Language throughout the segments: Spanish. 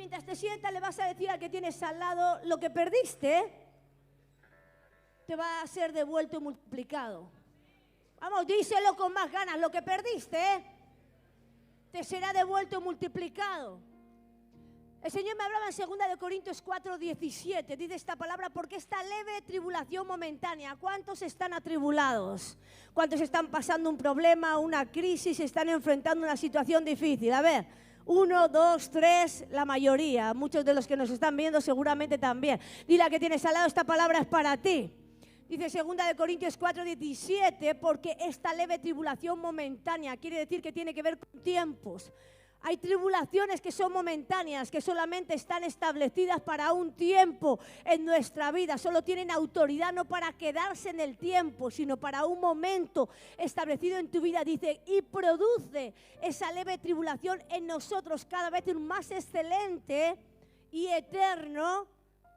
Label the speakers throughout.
Speaker 1: mientras te sientas le vas a decir al que tienes al lado, lo que perdiste te va a ser devuelto y multiplicado. Vamos, díselo con más ganas, lo que perdiste te será devuelto y multiplicado. El Señor me hablaba en 2 Corintios 4:17, dice esta palabra, porque esta leve tribulación momentánea, ¿cuántos están atribulados? ¿Cuántos están pasando un problema, una crisis, están enfrentando una situación difícil? A ver, 1, 2, 3, la mayoría, muchos de los que nos están viendo seguramente también. Dile a que tienes al lado, esta palabra es para ti. Dice 2 Corintios 4:17, porque esta leve tribulación momentánea, quiere decir que tiene que ver con tiempos. Hay tribulaciones que son momentáneas, que solamente están establecidas para un tiempo en nuestra vida. Solo tienen autoridad no para quedarse en el tiempo, sino para un momento establecido en tu vida. Dice, y produce esa leve tribulación en nosotros cada vez un más excelente y eterno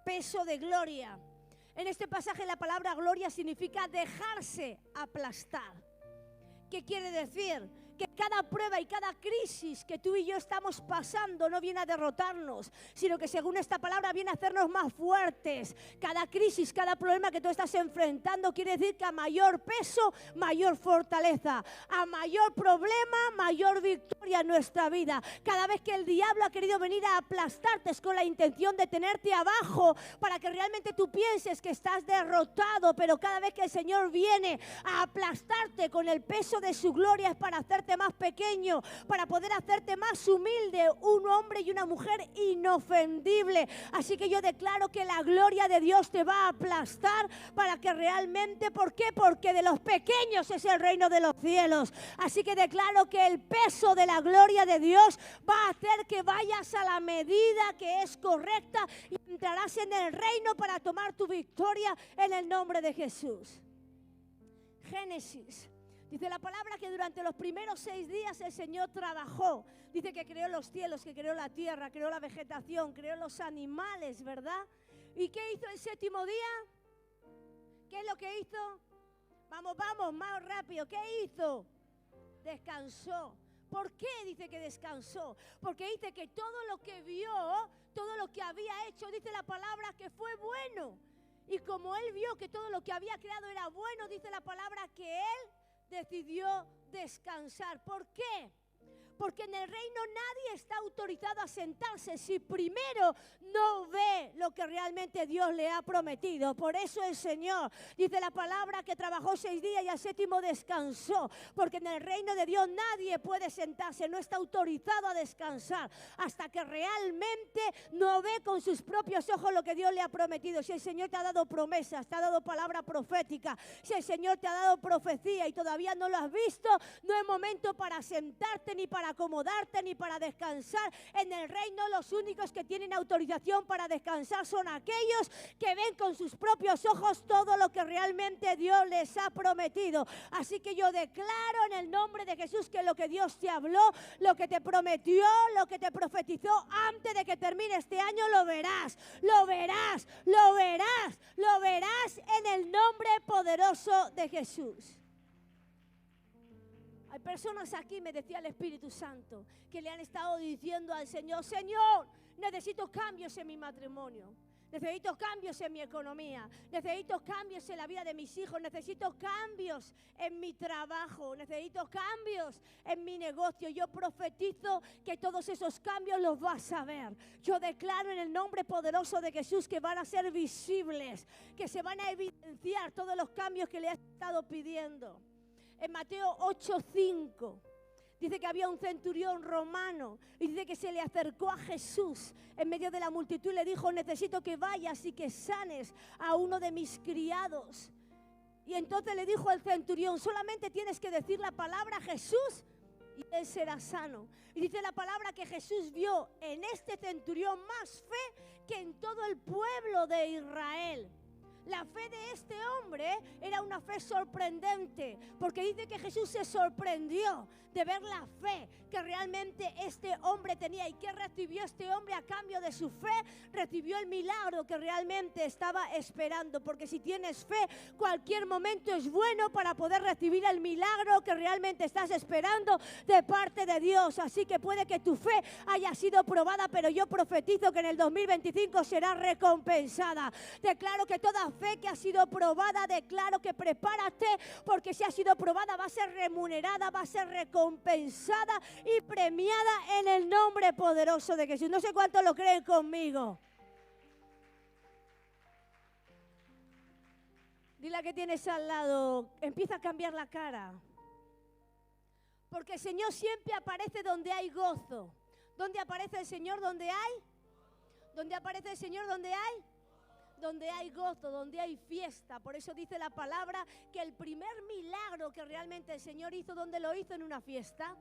Speaker 1: peso de gloria. En este pasaje la palabra gloria significa dejarse aplastar. ¿Qué quiere decir? Que cada prueba y cada crisis que tú y yo estamos pasando no viene a derrotarnos, sino que según esta palabra viene a hacernos más fuertes. Cada crisis, cada problema que tú estás enfrentando quiere decir que a mayor peso, mayor fortaleza. A mayor problema, mayor victoria en nuestra vida. Cada vez que el diablo ha querido venir a aplastarte es con la intención de tenerte abajo para que realmente tú pienses que estás derrotado, pero cada vez que el Señor viene a aplastarte con el peso de su gloria es para hacerte más pequeño, para poder hacerte más humilde, un hombre y una mujer inofendible. Así que yo declaro que la gloria de Dios te va a aplastar para que realmente, ¿por qué? Porque de los pequeños es el reino de los cielos. Así que declaro que el peso de la gloria de Dios va a hacer que vayas a la medida que es correcta y entrarás en el reino para tomar tu victoria en el nombre de Jesús. Génesis. Dice la palabra que durante los primeros 6 días el Señor trabajó. Dice que creó los cielos, que creó la tierra, creó la vegetación, creó los animales, ¿verdad? ¿Y qué hizo el 7º día? ¿Qué es lo que hizo? Vamos, más rápido. ¿Qué hizo? Descansó. ¿Por qué dice que descansó? Porque dice que todo lo que vio, todo lo que había hecho, dice la palabra que fue bueno. Y como él vio que todo lo que había creado era bueno, dice la palabra que él decidió descansar. ¿Por qué? Porque en el reino nadie está autorizado a sentarse si primero no ve lo que realmente Dios le ha prometido. Por eso el Señor dice la palabra que trabajó 6 días y al 7º descansó. Porque en el reino de Dios nadie puede sentarse, no está autorizado a descansar hasta que realmente no ve con sus propios ojos lo que Dios le ha prometido. Si el Señor te ha dado promesas, te ha dado palabra profética, si el Señor te ha dado profecía y todavía no lo has visto, no es momento para sentarte ni para acomodarte ni para descansar. En el reino los únicos que tienen autorización para descansar son aquellos que ven con sus propios ojos todo lo que realmente Dios les ha prometido. Así que yo declaro en el nombre de Jesús que lo que Dios te habló, lo que te prometió, lo que te profetizó antes de que termine este año, lo verás, lo verás, lo verás, lo verás en el nombre poderoso de Jesús. Hay personas aquí, me decía el Espíritu Santo, que le han estado diciendo al Señor, Señor, necesito cambios en mi matrimonio, necesito cambios en mi economía, necesito cambios en la vida de mis hijos, necesito cambios en mi trabajo, necesito cambios en mi negocio. Yo profetizo que todos esos cambios los vas a ver. Yo declaro en el nombre poderoso de Jesús que van a ser visibles, que se van a evidenciar todos los cambios que le has estado pidiendo. En Mateo 8:5 dice que había un centurión romano y dice que se le acercó a Jesús en medio de la multitud y le dijo, necesito que vayas y que sanes a uno de mis criados. Y entonces le dijo al centurión, solamente tienes que decir la palabra Jesús y él será sano. Y dice la palabra que Jesús vio en este centurión más fe que en todo el pueblo de Israel. La fe de este hombre era una fe sorprendente, porque dice que Jesús se sorprendió de ver la fe que realmente este hombre tenía. ¿Y qué recibió este hombre a cambio de su fe? Recibió el milagro que realmente estaba esperando, porque si tienes fe, cualquier momento es bueno para poder recibir el milagro que realmente estás esperando de parte de Dios. Así que puede que tu fe haya sido probada, pero yo profetizo que en el 2025 será recompensada. Declaro que toda fe que ha sido probada, declaro que prepárate, porque si ha sido probada va a ser remunerada, va a ser recompensada y premiada en el nombre poderoso de Jesús. No sé cuántos lo creen conmigo. Dile a que tienes al lado, empieza a cambiar la cara. Porque el Señor siempre aparece donde hay gozo. ¿Dónde aparece el Señor? ¿Dónde hay? ¿Dónde aparece el Señor? ¿Dónde hay? Donde hay gozo, donde hay fiesta. Por eso dice la palabra que el primer milagro que realmente el Señor hizo, ¿dónde lo hizo? En una fiesta.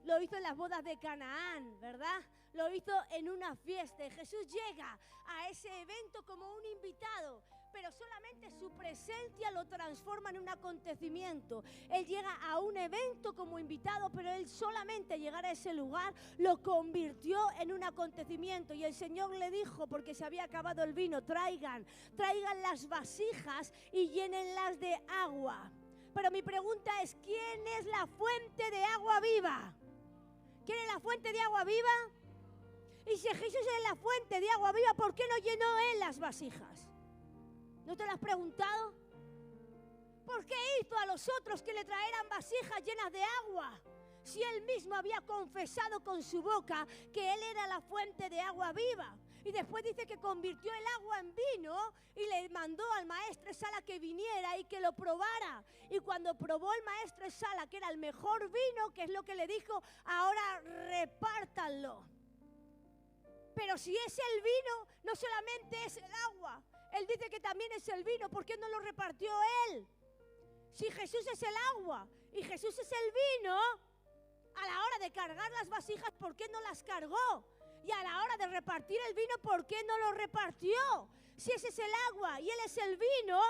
Speaker 1: Lo hizo en las bodas de Canaán, ¿verdad? Lo hizo en una fiesta. Y Jesús llega a ese evento como un invitado, pero solamente su presencia lo transforma en un acontecimiento. Él llega a un evento como invitado, pero él solamente llegar a ese lugar lo convirtió en un acontecimiento. Y el Señor le dijo, porque se había acabado el vino, traigan las vasijas y llénenlas de agua. Pero mi pregunta es, ¿quién es la fuente de agua viva? ¿Quién es la fuente de agua viva? Y si Jesús es la fuente de agua viva, ¿por qué no llenó él las vasijas? ¿No te lo has preguntado? ¿Por qué hizo a los otros que le traeran vasijas llenas de agua? Si él mismo había confesado con su boca que él era la fuente de agua viva. Y después dice que convirtió el agua en vino y le mandó al maestro Sala que viniera y que lo probara. Y cuando probó el maestro Sala que era el mejor vino, que es lo que le dijo, ahora repártanlo. Pero si es el vino, no solamente es el agua. Él dice que también es el vino. ¿Por qué no lo repartió él? Si Jesús es el agua y Jesús es el vino, a la hora de cargar las vasijas, ¿por qué no las cargó? Y a la hora de repartir el vino, ¿por qué no lo repartió? Si ese es el agua y él es el vino,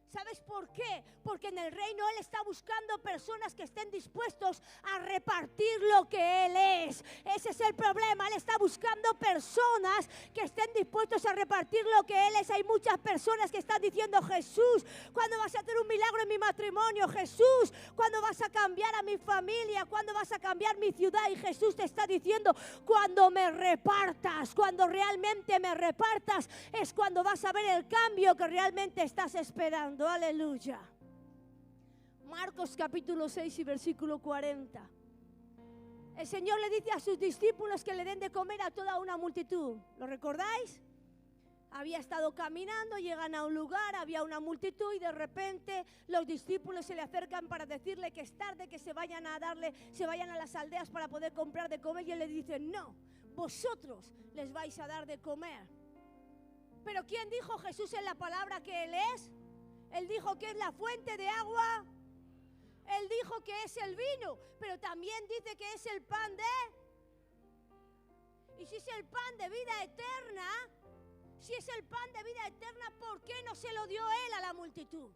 Speaker 1: ¿sabes por qué? Porque en el reino él está buscando personas que estén dispuestos a repartir lo que él es. Ese es el problema. Él está buscando personas que estén dispuestos a repartir lo que él es. Hay muchas personas que están diciendo, Jesús, ¿cuándo vas a hacer un milagro en mi matrimonio? Jesús, ¿cuándo vas a cambiar a mi familia? ¿Cuándo vas a cambiar mi ciudad? Y Jesús te está diciendo, cuando me repartas, cuando realmente me repartas, es cuando vas a ver el cambio que realmente estás esperando. Aleluya. Marcos capítulo 6 y versículo 40. El Señor le dice a sus discípulos que le den de comer a toda una multitud. ¿Lo recordáis? Había estado caminando, llegan a un lugar, había una multitud y de repente los discípulos se le acercan para decirle que es tarde, que se vayan a las aldeas para poder comprar de comer, y él le dice, no, vosotros les vais a dar de comer. Pero ¿quién dijo Jesús en la palabra que él es? Él dijo que es la fuente de agua. Él dijo que es el vino, pero también dice que es el pan de... Y si es el pan de vida eterna, si es el pan de vida eterna, ¿por qué no se lo dio él a la multitud?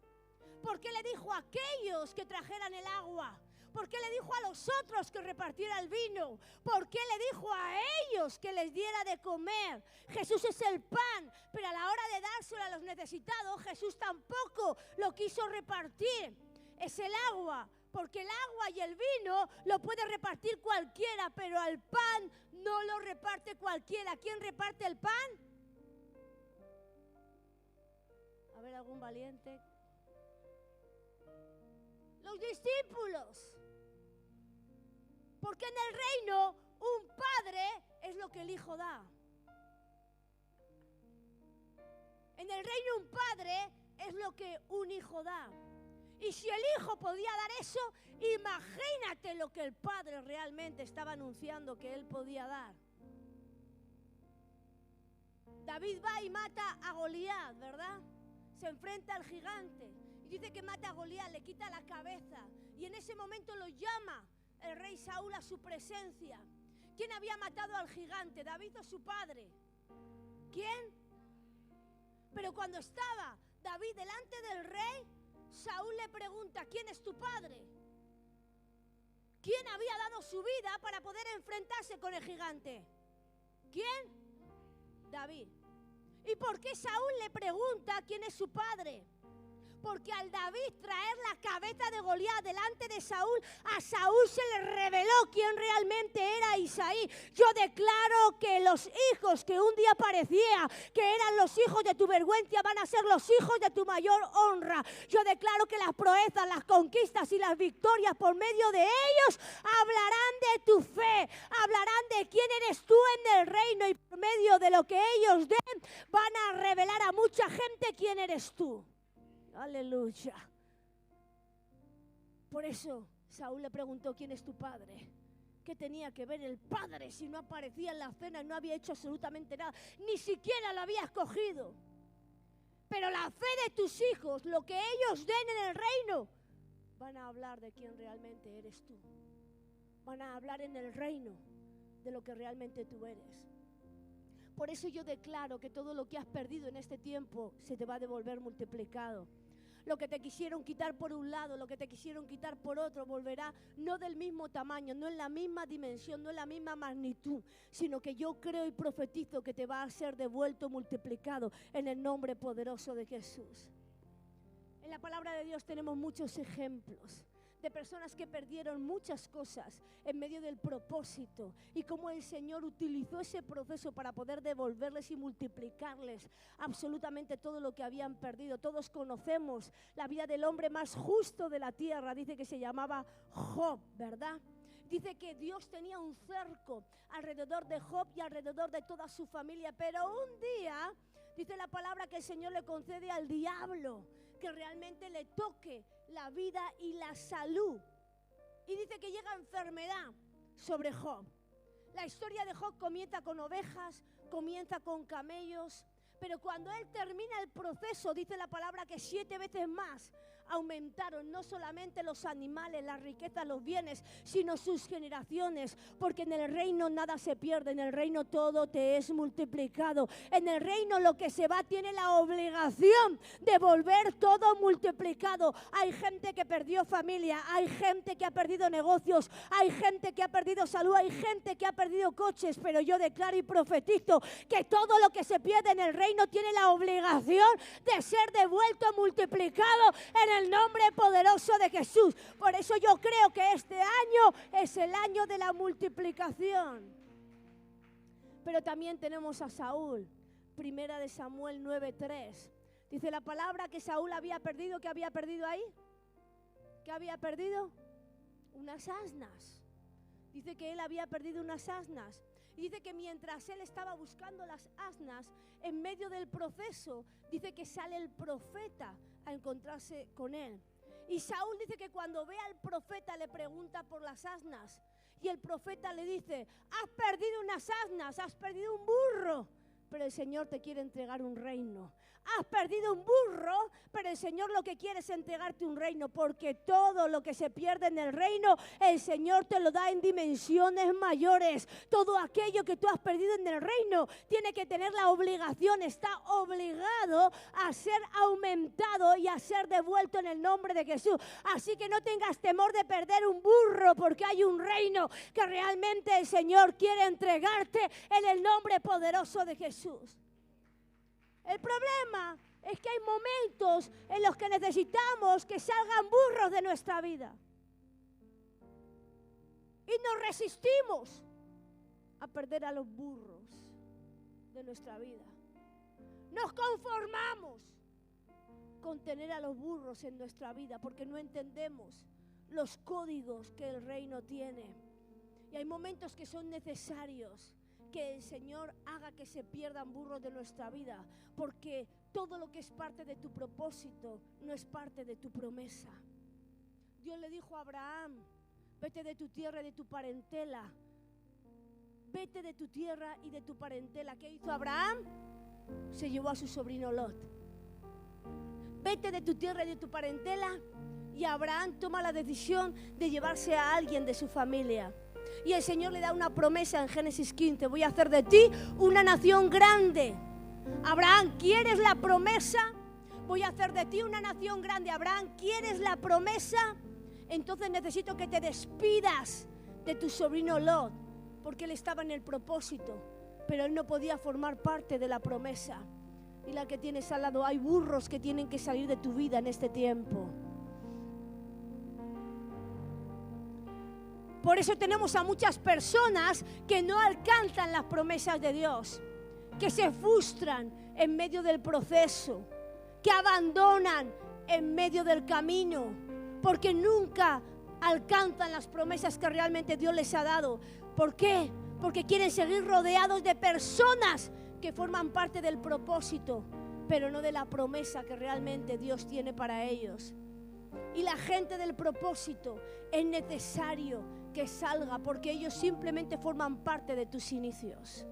Speaker 1: ¿Por qué le dijo a aquellos que trajeran el agua? ¿Por qué le dijo a los otros que repartiera el vino? ¿Por qué le dijo a ellos que les diera de comer? Jesús es el pan, pero a la hora de dárselo a los necesitados, Jesús tampoco lo quiso repartir. Es el agua, porque el agua y el vino lo puede repartir cualquiera, pero al pan no lo reparte cualquiera. ¿Quién reparte el pan? A ver, algún valiente. Los discípulos. Porque en el reino un padre es lo que el hijo da. En el reino un padre es lo que un hijo da. Y si el hijo podía dar eso, imagínate lo que el padre realmente estaba anunciando que él podía dar. David va y mata a Goliat, ¿verdad? Se enfrenta al gigante y dice que mata a Goliat, le quita la cabeza. Y en ese momento lo llama el rey Saúl a su presencia. ¿Quién había matado al gigante? ¿David o su padre? ¿Quién? Pero cuando estaba David delante del rey, Saúl le pregunta, ¿quién es tu padre? ¿Quién había dado su vida para poder enfrentarse con el gigante? ¿Quién? David. ¿Y por qué Saúl le pregunta quién es su padre? Porque al David traer la cabeza de Goliat delante de Saúl, a Saúl se le reveló quién realmente era Isaí. Yo declaro que los hijos que un día parecía que eran los hijos de tu vergüenza van a ser los hijos de tu mayor honra. Yo declaro que las proezas, las conquistas y las victorias por medio de ellos hablarán de tu fe, hablarán de quién eres tú en el reino, y por medio de lo que ellos den van a revelar a mucha gente quién eres tú. Aleluya. Por eso Saúl le preguntó, ¿quién es tu padre? ¿Qué tenía que ver el padre si no aparecía en la cena y no había hecho absolutamente nada? Ni siquiera lo había escogido. Pero la fe de tus hijos, lo que ellos den en el reino, van a hablar de quién realmente eres tú. Van a hablar en el reino de lo que realmente tú eres. Por eso yo declaro que todo lo que has perdido en este tiempo se te va a devolver multiplicado. Lo que te quisieron quitar por un lado, lo que te quisieron quitar por otro, volverá no del mismo tamaño, no en la misma dimensión, no en la misma magnitud, sino que yo creo y profetizo que te va a ser devuelto multiplicado en el nombre poderoso de Jesús. En la palabra de Dios tenemos muchos ejemplos de personas que perdieron muchas cosas en medio del propósito, y cómo el Señor utilizó ese proceso para poder devolverles y multiplicarles absolutamente todo lo que habían perdido. Todos conocemos la vida del hombre más justo de la tierra, dice que se llamaba Job, ¿verdad? Dice que Dios tenía un cerco alrededor de Job y alrededor de toda su familia, pero un día, dice la palabra, que el Señor le concede al diablo que realmente le toque la vida y la salud. Y dice que llega enfermedad sobre Job. La historia de Job comienza con ovejas, comienza con camellos, pero cuando él termina el proceso, dice la palabra que 7 veces más aumentaron no solamente los animales, las riquezas, los bienes, sino sus generaciones, porque en el reino nada se pierde, en el reino todo te es multiplicado. En el reino lo que se va tiene la obligación de volver todo multiplicado. Hay gente que perdió familia, hay gente que ha perdido negocios, hay gente que ha perdido salud, hay gente que ha perdido coches, pero yo declaro y profetizo que todo lo que se pierde en el reino tiene la obligación de ser devuelto multiplicado en el nombre poderoso de Jesús. Por eso yo creo que este año es el año de la multiplicación. Pero también tenemos a Saúl. Primera de Samuel 9:3. Dice la palabra que Saúl había perdido. ¿Qué había perdido ahí? ¿Qué había perdido? Unas asnas. Dice que él había perdido unas asnas. Y dice que mientras él estaba buscando las asnas, en medio del proceso, dice que sale el profeta a encontrarse con él. Y Saúl dice que cuando ve al profeta le pregunta por las asnas. Y el profeta le dice, has perdido unas asnas, has perdido un burro, pero el Señor te quiere entregar un reino. Has perdido un burro, pero el Señor lo que quiere es entregarte un reino, porque todo lo que se pierde en el reino, el Señor te lo da en dimensiones mayores. Todo aquello que tú has perdido en el reino tiene que tener la obligación, está obligado a ser aumentado y a ser devuelto en el nombre de Jesús. Así que no tengas temor de perder un burro, porque hay un reino que realmente el Señor quiere entregarte en el nombre poderoso de Jesús. El problema es que hay momentos en los que necesitamos que salgan burros de nuestra vida. Y nos resistimos a perder a los burros de nuestra vida. Nos conformamos con tener a los burros en nuestra vida porque no entendemos los códigos que el reino tiene. Y hay momentos que son necesarios que el Señor haga que se pierdan burros de nuestra vida, porque todo lo que es parte de tu propósito no es parte de tu promesa. Dios le dijo a Abraham, vete de tu tierra y de tu parentela. Vete de tu tierra y de tu parentela. ¿Qué hizo Abraham? Se llevó a su sobrino Lot. Vete de tu tierra y de tu parentela. Y Abraham toma la decisión de llevarse a alguien de su familia. Y el Señor le da una promesa en Génesis 15. Voy a hacer de ti una nación grande. Abraham, ¿quieres la promesa? voy a hacer de ti una nación grande. Abraham, ¿quieres la promesa? Entonces necesito que te despidas de tu sobrino Lot, porque él estaba en el propósito, pero él no podía formar parte de la promesa. Y la que tienes al lado, hay burros que tienen que salir de tu vida en este tiempo. Por eso tenemos a muchas personas que no alcanzan las promesas de Dios, que se frustran en medio del proceso, que abandonan en medio del camino, porque nunca alcanzan las promesas que realmente Dios les ha dado. ¿Por qué? Porque quieren seguir rodeados de personas que forman parte del propósito, pero no de la promesa que realmente Dios tiene para ellos. Y la gente del propósito es necesario que salga, porque ellos simplemente forman parte de tus inicios.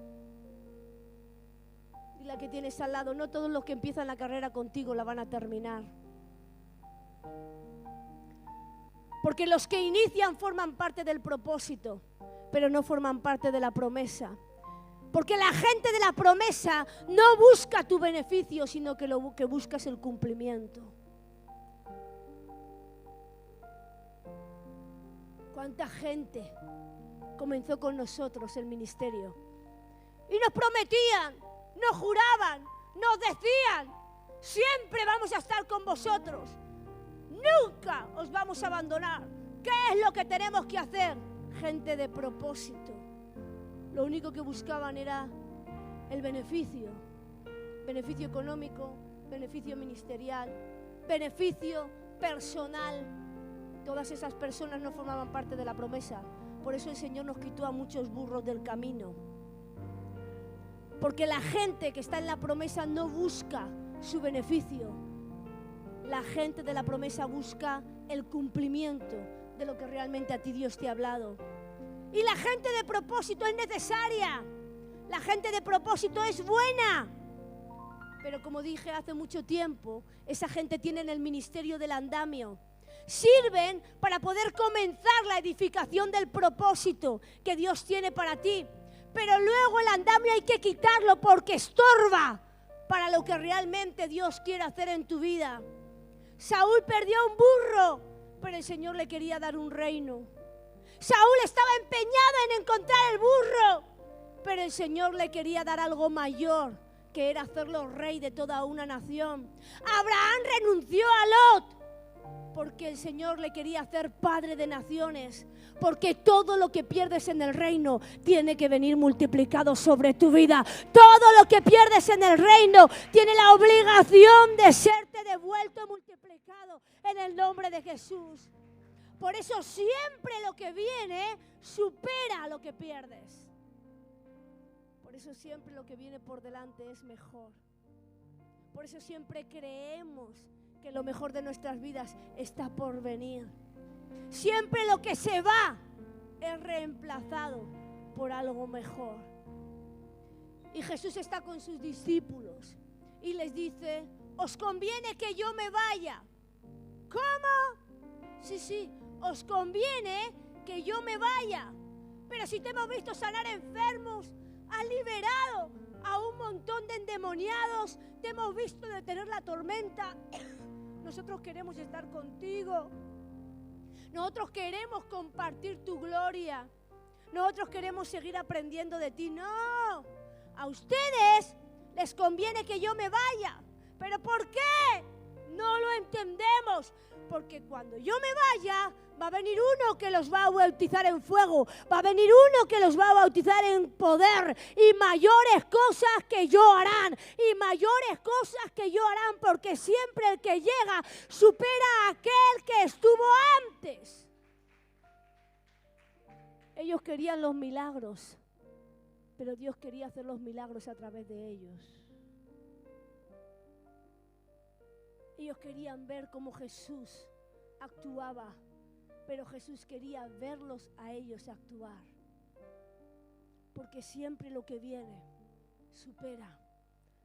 Speaker 1: Y la que tienes al lado, no todos los que empiezan la carrera contigo la van a terminar. Porque los que inician forman parte del propósito, pero no forman parte de la promesa. Porque la gente de la promesa no busca tu beneficio, sino que lo que busca es el cumplimiento. ¿Cuánta gente comenzó con nosotros el ministerio? Y nos prometían, nos juraban, nos decían, siempre vamos a estar con vosotros. Nunca os vamos a abandonar. ¿Qué es lo que tenemos que hacer? Gente de propósito. Lo único que buscaban era el beneficio. Beneficio económico, beneficio ministerial, beneficio personal. Todas esas personas no formaban parte de la promesa. Por eso el Señor nos quitó a muchos burros del camino. Porque la gente que está en la promesa no busca su beneficio. La gente de la promesa busca el cumplimiento de lo que realmente a ti Dios te ha hablado. Y la gente de propósito es necesaria. La gente de propósito es buena. Pero como dije hace mucho tiempo, esa gente tiene el ministerio del andamio. Sirven para poder comenzar la edificación del propósito que Dios tiene para ti. Pero luego el andamio hay que quitarlo porque estorba para lo que realmente Dios quiere hacer en tu vida. Saúl perdió un burro, pero el Señor le quería dar un reino. Saúl estaba empeñado en encontrar el burro, pero el Señor le quería dar algo mayor, que era hacerlo rey de toda una nación. Abraham renunció a Lot, porque el Señor le quería hacer padre de naciones. Porque todo lo que pierdes en el reino tiene que venir multiplicado sobre tu vida. Todo lo que pierdes en el reino tiene la obligación de serte devuelto multiplicado en el nombre de Jesús. Por eso siempre lo que viene supera lo que pierdes. Por eso siempre lo que viene por delante es mejor. Por eso siempre creemos que lo mejor de nuestras vidas está por venir. Siempre lo que se va es reemplazado por algo mejor. Y Jesús está con sus discípulos y les dice: os conviene que yo me vaya. ¿Cómo? Sí, os conviene que yo me vaya. Pero si te hemos visto sanar enfermos, has liberado a un montón de endemoniados, te hemos visto detener la tormenta. Nosotros queremos estar contigo. Nosotros queremos compartir tu gloria. Nosotros queremos seguir aprendiendo de ti. No, a ustedes les conviene que yo me vaya. ¿Pero por qué? No lo entendemos. Porque cuando yo me vaya, va a venir uno que los va a bautizar en fuego. Va a venir uno que los va a bautizar en poder. Y mayores cosas que yo harán. Y mayores cosas que yo harán. Porque siempre el que llega supera a aquel que estuvo antes. Ellos querían los milagros. Pero Dios quería hacer los milagros a través de ellos. Ellos querían ver cómo Jesús actuaba, pero Jesús quería verlos a ellos actuar. Porque siempre lo que viene supera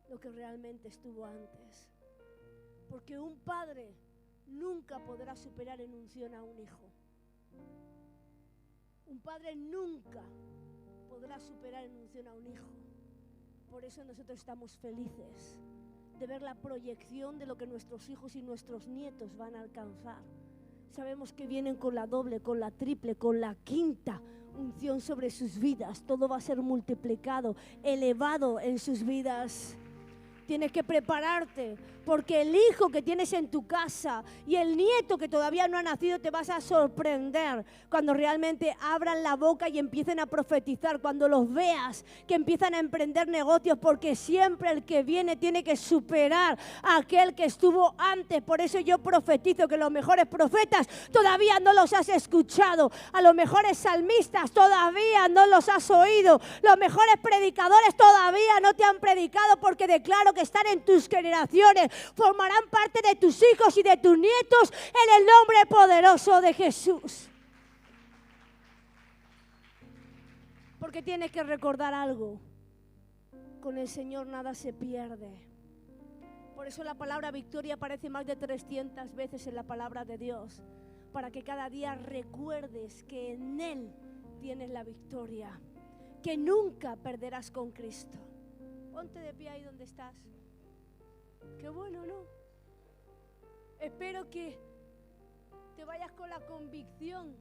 Speaker 1: lo que realmente estuvo antes. Porque un padre nunca podrá superar en unción a un hijo. Un padre nunca podrá superar en unción a un hijo. Por eso nosotros estamos felices de ver la proyección de lo que nuestros hijos y nuestros nietos van a alcanzar. Sabemos que vienen con la doble, con la triple, con la quinta unción sobre sus vidas. Todo va a ser multiplicado, elevado en sus vidas. Tienes que prepararte, porque el hijo que tienes en tu casa y el nieto que todavía no ha nacido, te vas a sorprender cuando realmente abran la boca y empiecen a profetizar, cuando los veas que empiezan a emprender negocios, porque siempre el que viene tiene que superar a aquel que estuvo antes. Por eso yo profetizo que los mejores profetas todavía no los has escuchado, a los mejores salmistas todavía no los has oído, los mejores predicadores todavía no te han predicado, porque declaro que están en tus generaciones, formarán parte de tus hijos y de tus nietos en el nombre poderoso de Jesús. Porque tienes que recordar algo: con el Señor nada se pierde. Por eso la palabra victoria aparece más de 300 veces en la palabra de Dios, para que cada día recuerdes que en Él tienes la victoria, que nunca perderás con Cristo. Ponte de pie ahí donde estás. Qué bueno, ¿no? Espero que te vayas con la convicción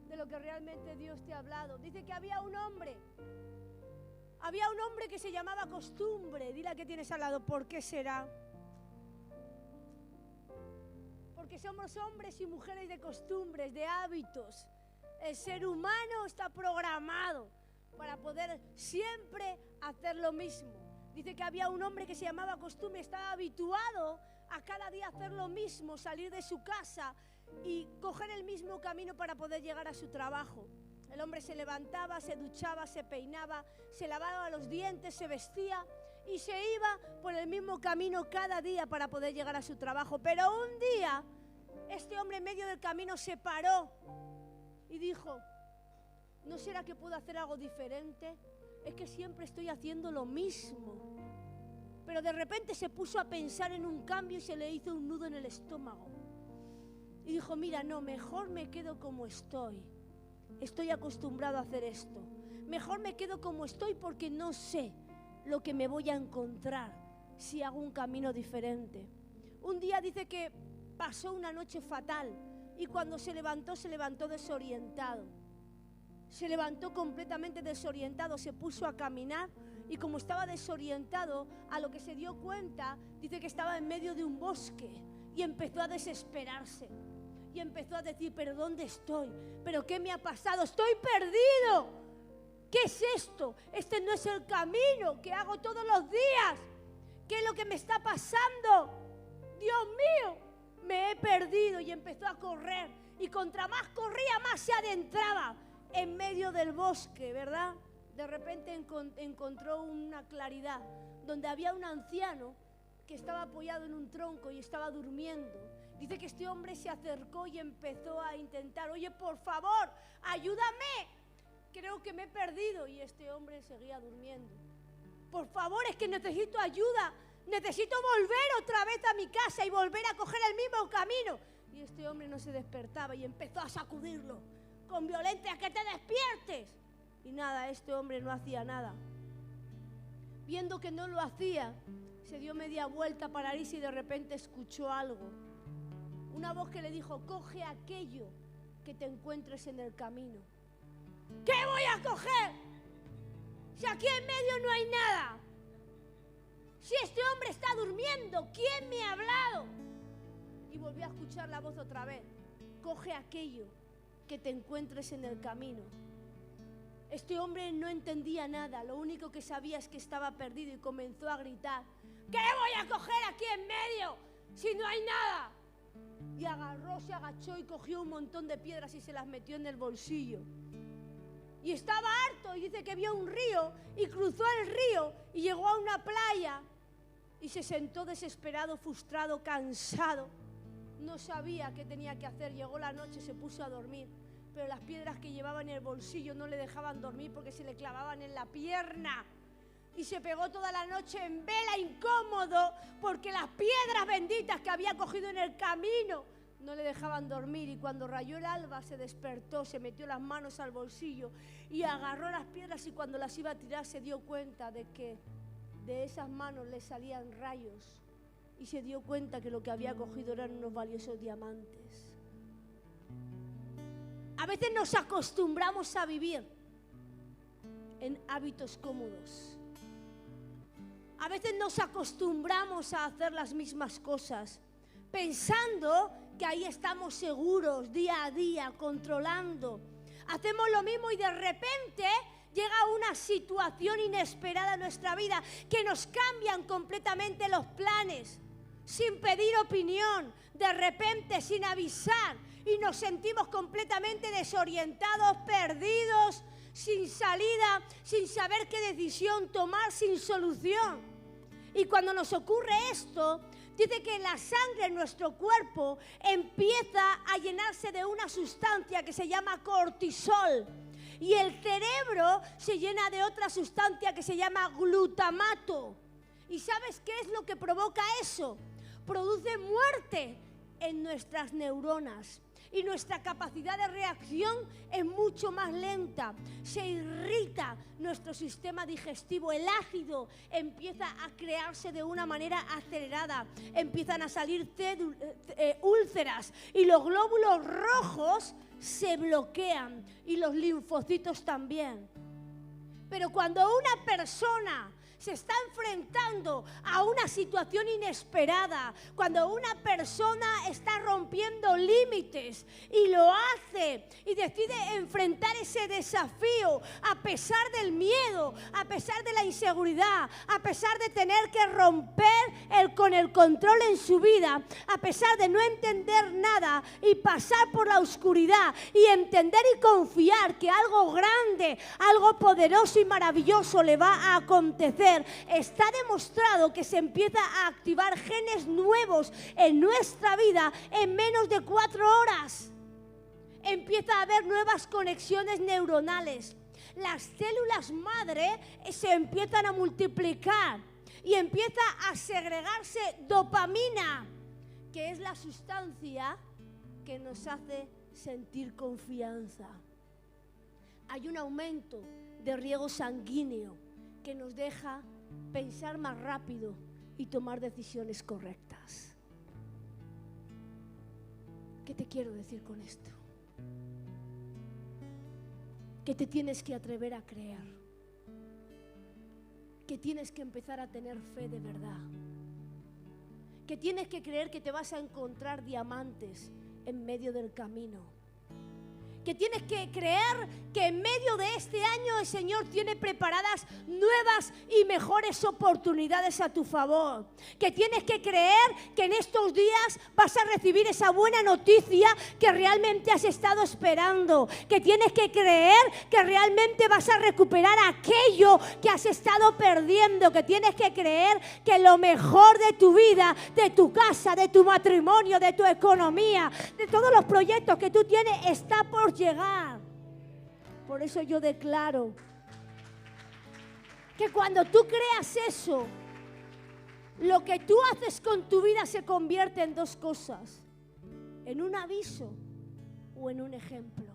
Speaker 1: de lo que realmente Dios te ha hablado. Dice que había un hombre que se llamaba Costumbre. Dile a que tienes al lado, ¿por qué será? Porque somos hombres y mujeres de costumbres, de hábitos. El ser humano está programado para poder siempre hacer lo mismo. Dice que había un hombre que se llamaba Costumbre, estaba habituado a cada día hacer lo mismo, salir de su casa y coger el mismo camino para poder llegar a su trabajo. El hombre se levantaba, se duchaba, se peinaba, se lavaba los dientes, se vestía y se iba por el mismo camino cada día para poder llegar a su trabajo. Pero un día, este hombre en medio del camino se paró y dijo: ¿no será que puedo hacer algo diferente? Es que siempre estoy haciendo lo mismo. Pero de repente se puso a pensar en un cambio y se le hizo un nudo en el estómago. Y dijo: mira, no, mejor me quedo como estoy. Estoy acostumbrado a hacer esto. Mejor me quedo como estoy, porque no sé lo que me voy a encontrar si hago un camino diferente. Un día dice que pasó una noche fatal y cuando se levantó desorientado. Se levantó completamente desorientado, se puso a caminar y como estaba desorientado, a lo que se dio cuenta, dice que estaba en medio de un bosque y empezó a desesperarse. Y empezó a decir: ¿pero dónde estoy? ¿Pero qué me ha pasado? ¡Estoy perdido! ¿Qué es esto? Este no es el camino que hago todos los días. ¿Qué es lo que me está pasando? Dios mío, me he perdido. Y empezó a correr. Y contra más corría, más se adentraba en medio del bosque, ¿verdad? De repente encontró una claridad donde había un anciano que estaba apoyado en un tronco y estaba durmiendo. Dice que este hombre se acercó y empezó a intentar: oye, por favor, ayúdame, creo que me he perdido. Y este hombre seguía durmiendo. Por favor, es que necesito ayuda, necesito volver otra vez a mi casa y volver a coger el mismo camino. Y este hombre no se despertaba y empezó a sacudirlo con violencia: que te despiertes. Y nada, este hombre no hacía nada. Viendo que no lo hacía, se dio media vuelta para irse y de repente escuchó algo. Una voz que le dijo: coge aquello que te encuentres en el camino. ¿Qué voy a coger? Si aquí en medio no hay nada. Si este hombre está durmiendo, ¿quién me ha hablado? Y volvió a escuchar la voz otra vez: coge aquello que te encuentres en el camino. Este hombre no entendía nada, lo único que sabía es que estaba perdido y comenzó a gritar: ¿qué voy a coger aquí en medio si no hay nada? Y agarró, se agachó y cogió un montón de piedras y se las metió en el bolsillo. Y estaba harto y dice que vio un río y cruzó el río y llegó a una playa y se sentó desesperado, frustrado, cansado. No sabía qué tenía que hacer. Llegó la noche, se puso a dormir, pero las piedras que llevaba en el bolsillo no le dejaban dormir porque se le clavaban en la pierna. Y se pegó toda la noche en vela, incómodo, porque las piedras benditas que había cogido en el camino no le dejaban dormir. Y cuando rayó el alba se despertó, se metió las manos al bolsillo y agarró las piedras, y cuando las iba a tirar se dio cuenta de que de esas manos le salían rayos y se dio cuenta que lo que había cogido eran unos valiosos diamantes. A veces nos acostumbramos a vivir en hábitos cómodos. A veces nos acostumbramos a hacer las mismas cosas, pensando que ahí estamos seguros día a día, controlando. Hacemos lo mismo y de repente llega una situación inesperada en nuestra vida que nos cambian completamente los planes, sin pedir opinión, de repente, sin avisar, y nos sentimos completamente desorientados, perdidos, sin salida, sin saber qué decisión tomar, sin solución. Y cuando nos ocurre esto, dice que la sangre en nuestro cuerpo empieza a llenarse de una sustancia que se llama cortisol. Y el cerebro se llena de otra sustancia que se llama glutamato. ¿Y sabes qué es lo que provoca eso? Produce muerte en nuestras neuronas. Y nuestra capacidad de reacción es mucho más lenta. Se irrita nuestro sistema digestivo. El ácido empieza a crearse de una manera acelerada. Empiezan a salir úlceras. Y los glóbulos rojos se bloquean. Y los linfocitos también. Pero cuando una persona se está enfrentando a una situación inesperada, cuando una persona está rompiendo límites y lo hace y decide enfrentar ese desafío a pesar del miedo, a pesar de la inseguridad, a pesar de tener que romper con el control en su vida, a pesar de no entender nada y pasar por la oscuridad y entender y confiar que algo grande, algo poderoso y maravilloso le va a acontecer, está demostrado que se empieza a activar genes nuevos en nuestra vida en menos de 4 horas. Empieza a haber nuevas conexiones neuronales. Las células madre se empiezan a multiplicar y empieza a segregarse dopamina, que es la sustancia que nos hace sentir confianza. Hay un aumento de riego sanguíneo que nos deja pensar más rápido y tomar decisiones correctas. ¿Qué te quiero decir con esto? Que te tienes que atrever a creer. Que tienes que empezar a tener fe de verdad. Que tienes que creer que te vas a encontrar diamantes en medio del camino. Que tienes que creer que en medio de este año el Señor tiene preparadas nuevas y mejores oportunidades a tu favor. Que tienes que creer que en estos días vas a recibir esa buena noticia que realmente has estado esperando. Que tienes que creer que realmente vas a recuperar aquello que has estado perdiendo. Que tienes que creer que lo mejor de tu vida, de tu casa, de tu matrimonio, de tu economía, de todos los proyectos que tú tienes, está por llegar. Por eso yo declaro que cuando tú creas eso, lo que tú haces con tu vida se convierte en 2 cosas: en un aviso o en un ejemplo.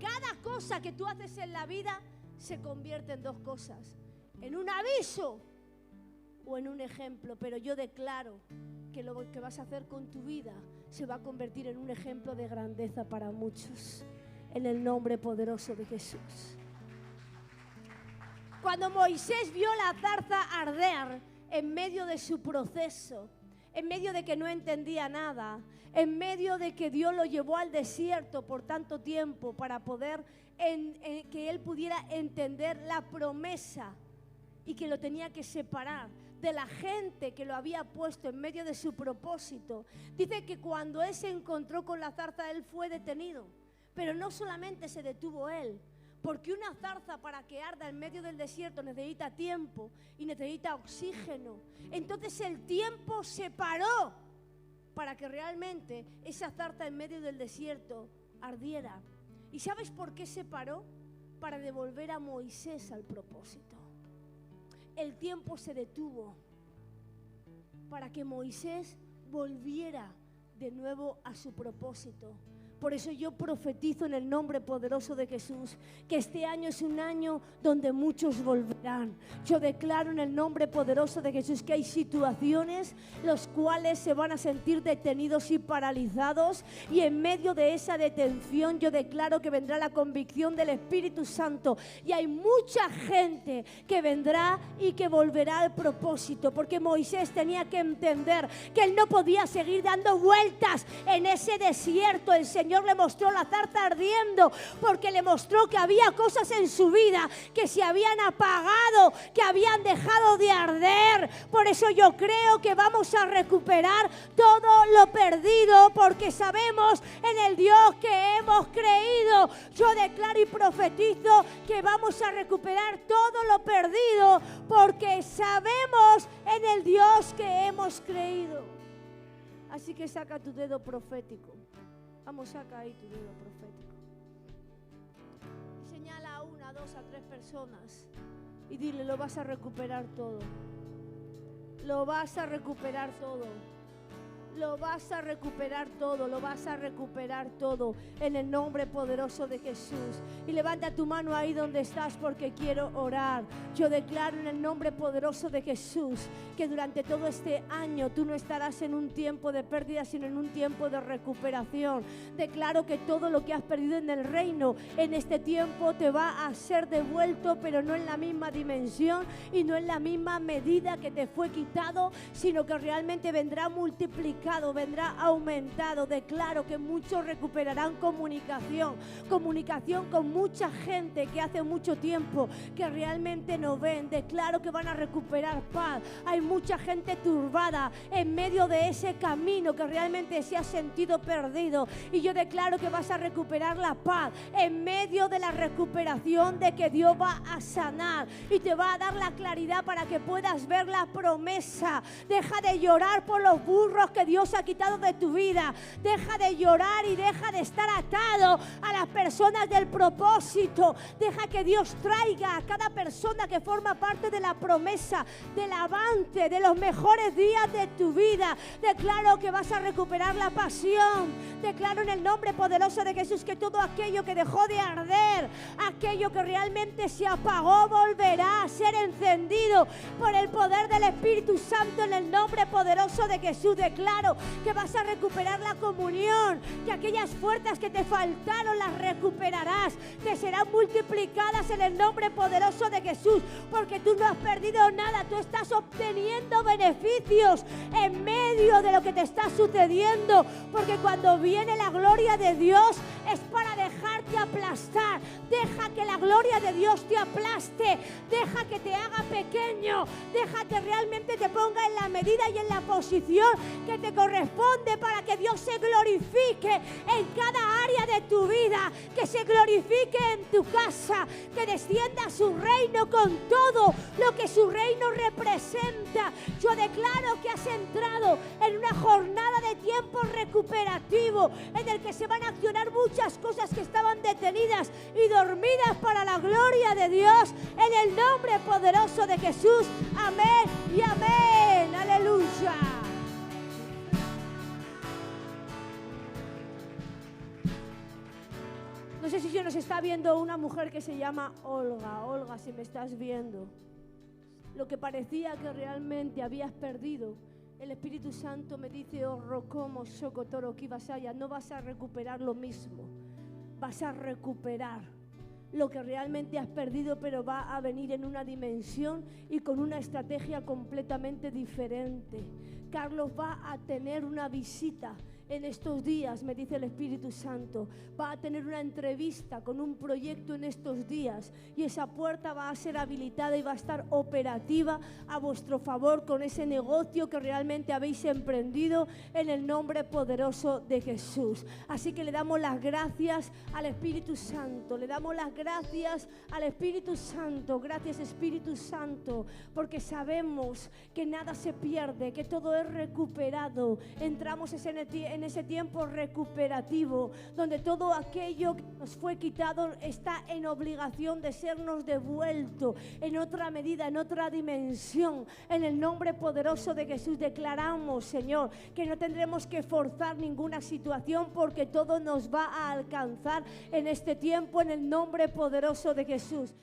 Speaker 1: Cada cosa que tú haces en la vida se convierte en 2 cosas: en un aviso o en un ejemplo. Pero yo declaro que lo que vas a hacer con tu vida se va a convertir en un ejemplo de grandeza para muchos, en el nombre poderoso de Jesús. Cuando Moisés vio la zarza arder en medio de su proceso, en medio de que no entendía nada, en medio de que Dios lo llevó al desierto por tanto tiempo para poder que él pudiera entender la promesa y que lo tenía que separar de la gente que lo había puesto en medio de su propósito. Dice que cuando él se encontró con la zarza, él fue detenido. Pero no solamente se detuvo él, porque una zarza para que arda en medio del desierto necesita tiempo y necesita oxígeno. Entonces el tiempo se paró para que realmente esa zarza en medio del desierto ardiera. ¿Y sabes por qué se paró? Para devolver a Moisés al propósito. El tiempo se detuvo para que Moisés volviera de nuevo a su propósito, Por eso yo profetizo en el nombre poderoso de Jesús que este año es un año donde muchos volverán. Yo declaro en el nombre poderoso de Jesús que hay situaciones los cuales se van a sentir detenidos y paralizados, y en medio de esa detención yo declaro que vendrá la convicción del Espíritu Santo, y hay mucha gente que vendrá y que volverá al propósito, porque Moisés tenía que entender que él no podía seguir dando vueltas en ese desierto. El Señor le mostró la zarza ardiendo, porque le mostró que había cosas en su vida que se habían apagado, que habían dejado de arder. Por eso yo creo que vamos a recuperar todo lo perdido, porque sabemos en el Dios que hemos creído. Yo declaro y profetizo que vamos a recuperar todo lo perdido, porque sabemos en el Dios que hemos creído. Así que saca tu dedo profético. Vamos, saca ahí tu dedo profético. Y señala a 1, 2, a 3 personas y dile: lo vas a recuperar todo. Lo vas a recuperar todo. Lo vas a recuperar todo, lo vas a recuperar todo en el nombre poderoso de Jesús. Y levanta tu mano ahí donde estás, porque quiero orar. Yo declaro en el nombre poderoso de Jesús que durante todo este año tú no estarás en un tiempo de pérdida, sino en un tiempo de recuperación. Declaro que todo lo que has perdido en el reino en este tiempo te va a ser devuelto, pero no en la misma dimensión y no en la misma medida que te fue quitado, sino que realmente vendrá multiplicado, vendrá aumentado. Declaro que muchos recuperarán comunicación con mucha gente que hace mucho tiempo que realmente no ven. Declaro que van a recuperar paz. Hay mucha gente turbada en medio de ese camino que realmente se ha sentido perdido, y yo declaro que vas a recuperar la paz en medio de la recuperación, de que Dios va a sanar y te va a dar la claridad para que puedas ver la promesa. Deja de llorar por los burros que Dios ha quitado de tu vida. Deja de llorar y deja de estar atado a las personas del propósito. Deja que Dios traiga a cada persona que forma parte de la promesa, del avance, de los mejores días de tu vida. Declaro que vas a recuperar la pasión. Declaro en el nombre poderoso de Jesús que todo aquello que dejó de arder, aquello que realmente se apagó, volverá a ser encendido por el poder del Espíritu Santo en el nombre poderoso de Jesús. Declaro que vas a recuperar la comunión, que aquellas fuerzas que te faltaron las recuperarás, que serán multiplicadas en el nombre poderoso de Jesús, porque tú no has perdido nada, tú estás obteniendo beneficios en medio de lo que te está sucediendo, porque cuando viene la gloria de Dios es para dejarte aplastar. Deja que la gloria de Dios te aplaste, deja que te haga pequeño, deja que realmente te ponga en la medida y en la posición que te corresponde, para que Dios se glorifique en cada área de tu vida, que se glorifique en tu casa, que descienda su reino con todo lo que su reino representa. Yo declaro que has entrado en una jornada de tiempo recuperativo, en el que se van a accionar muchas cosas que estaban detenidas y dormidas para la gloria de Dios, en el nombre poderoso de Jesús. Amén y amén. Aleluya. No sé si nos está viendo una mujer que se llama Olga. Olga, si me estás viendo, lo que parecía que realmente habías perdido, el Espíritu Santo me dice: oh, Rocomo, Socotoro, Kibasaya, no vas a recuperar lo mismo, vas a recuperar lo que realmente has perdido, pero va a venir en una dimensión y con una estrategia completamente diferente. Carlos va a tener una visita en estos días, me dice el Espíritu Santo. Va a tener una entrevista con un proyecto en estos días, y esa puerta va a ser habilitada y va a estar operativa a vuestro favor con ese negocio que realmente habéis emprendido, en el nombre poderoso de Jesús. Así que le damos las gracias al Espíritu Santo, le damos las gracias al Espíritu Santo. Gracias, Espíritu Santo, porque sabemos que nada se pierde, que todo es recuperado. Entramos en en ese tiempo recuperativo, donde todo aquello que nos fue quitado está en obligación de sernos devuelto en otra medida, en otra dimensión. En el nombre poderoso de Jesús declaramos, Señor, que no tendremos que forzar ninguna situación, porque todo nos va a alcanzar en este tiempo, en el nombre poderoso de Jesús.